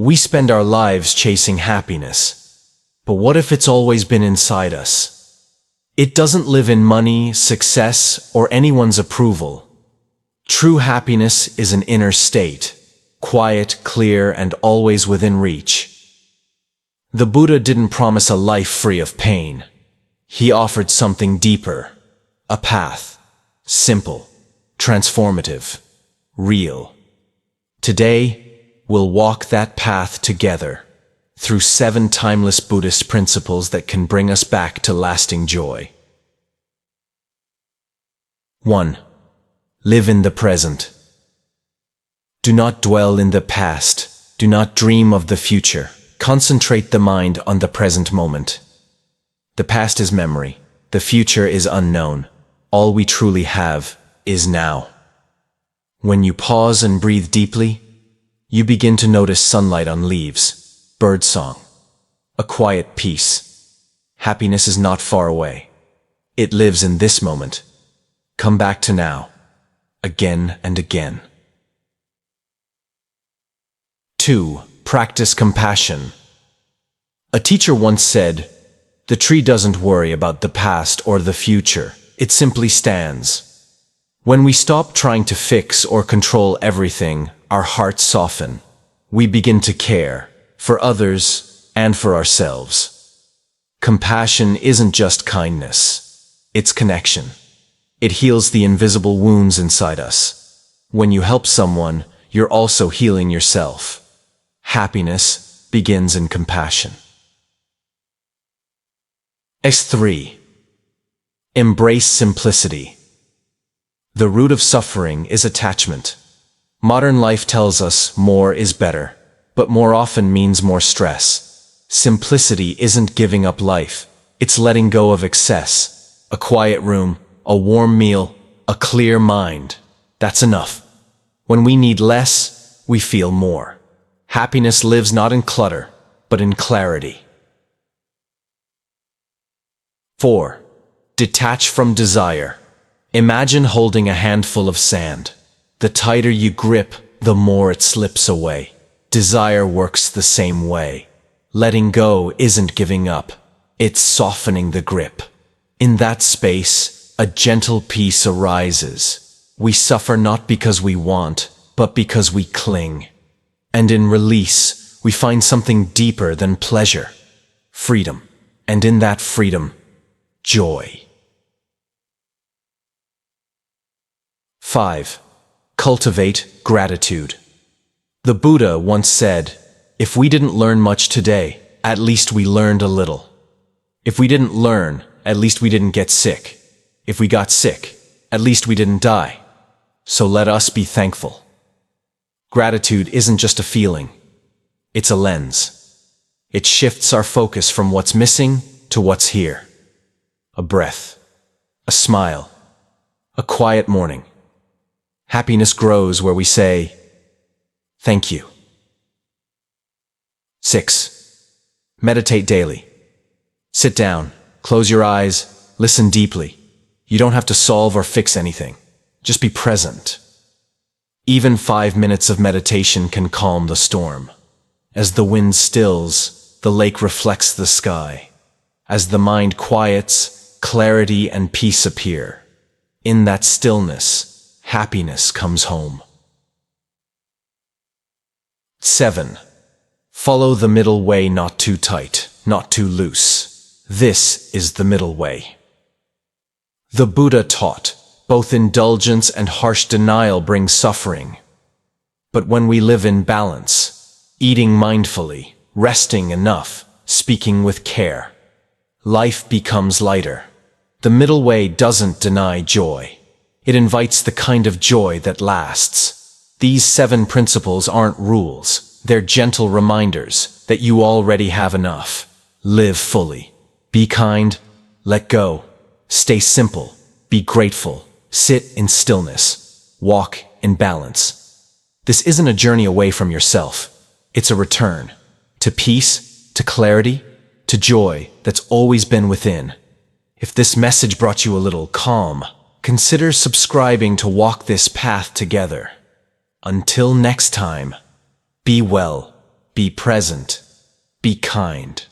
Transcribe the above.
We spend our lives chasing happiness. But what if it's always been inside us? It doesn't live in money, success, or anyone's approval. True happiness is an inner state, quiet, clear, and always within reach. The Buddha didn't promise a life free of pain. He offered something deeper, a path, simple, transformative, real. Today, we'll walk that path together through 7 timeless Buddhist principles that can bring us back to lasting joy. 1. Live in the present. Do not dwell in the past. Do not dream of the future. Concentrate the mind on the present moment. The past is memory. The future is unknown. All we truly have is now. When you pause and breathe deeply, you begin to notice sunlight on leaves, birdsong, a quiet peace. Happiness is not far away. It lives in this moment. Come back to now, again and again. 2. Practice compassion. A teacher once said, "The tree doesn't worry about the past or the future. It simply stands." When we stop trying to fix or control everything, our hearts soften. We begin to care for others and for ourselves. Compassion isn't just kindness. It's connection. It heals the invisible wounds inside us. When you help someone, you're also healing yourself. Happiness begins in compassion. 3. Embrace simplicity. The root of suffering is attachment. Modern life tells us more is better, but more often means more stress. Simplicity isn't giving up life. It's letting go of excess. A quiet room, a warm meal, a clear mind. That's enough. When we need less, we feel more. Happiness lives not in clutter, but in clarity. 4. Detach from desire. Imagine holding a handful of sand. The tighter you grip, the more it slips away. Desire works the same way. Letting go isn't giving up. It's softening the grip. In that space, a gentle peace arises. We suffer not because we want, but because we cling. And in release, we find something deeper than pleasure. Freedom. And in that freedom, joy. 5. Cultivate gratitude. The Buddha once said, "If we didn't learn much today, at least we learned a little. If we didn't learn, at least we didn't get sick. If we got sick, at least we didn't die. So let us be thankful." Gratitude isn't just a feeling. It's a lens. It shifts our focus from what's missing to what's here. A breath, a smile, a quiet morning. Happiness grows where we say, "Thank you." 6. Meditate daily. Sit down, close your eyes, listen deeply. You don't have to solve or fix anything. Just be present. Even 5 minutes of meditation can calm the storm. As the wind stills, the lake reflects the sky. As the mind quiets, clarity and peace appear. In that stillness, happiness comes home. 7. Follow the middle way, not too tight, not too loose. This is the middle way. The Buddha taught, both indulgence and harsh denial bring suffering. But when we live in balance, eating mindfully, resting enough, speaking with care, life becomes lighter. The middle way doesn't deny joy. It invites the kind of joy that lasts. These 7 principles aren't rules. They're gentle reminders that you already have enough. Live fully. Be kind. Let go. Stay simple. Be grateful. Sit in stillness. Walk in balance. This isn't a journey away from yourself. It's a return to peace, to clarity, to joy that's always been within. If this message brought you a little calm, consider subscribing to walk this path together. Until next time, be well, be present, be kind.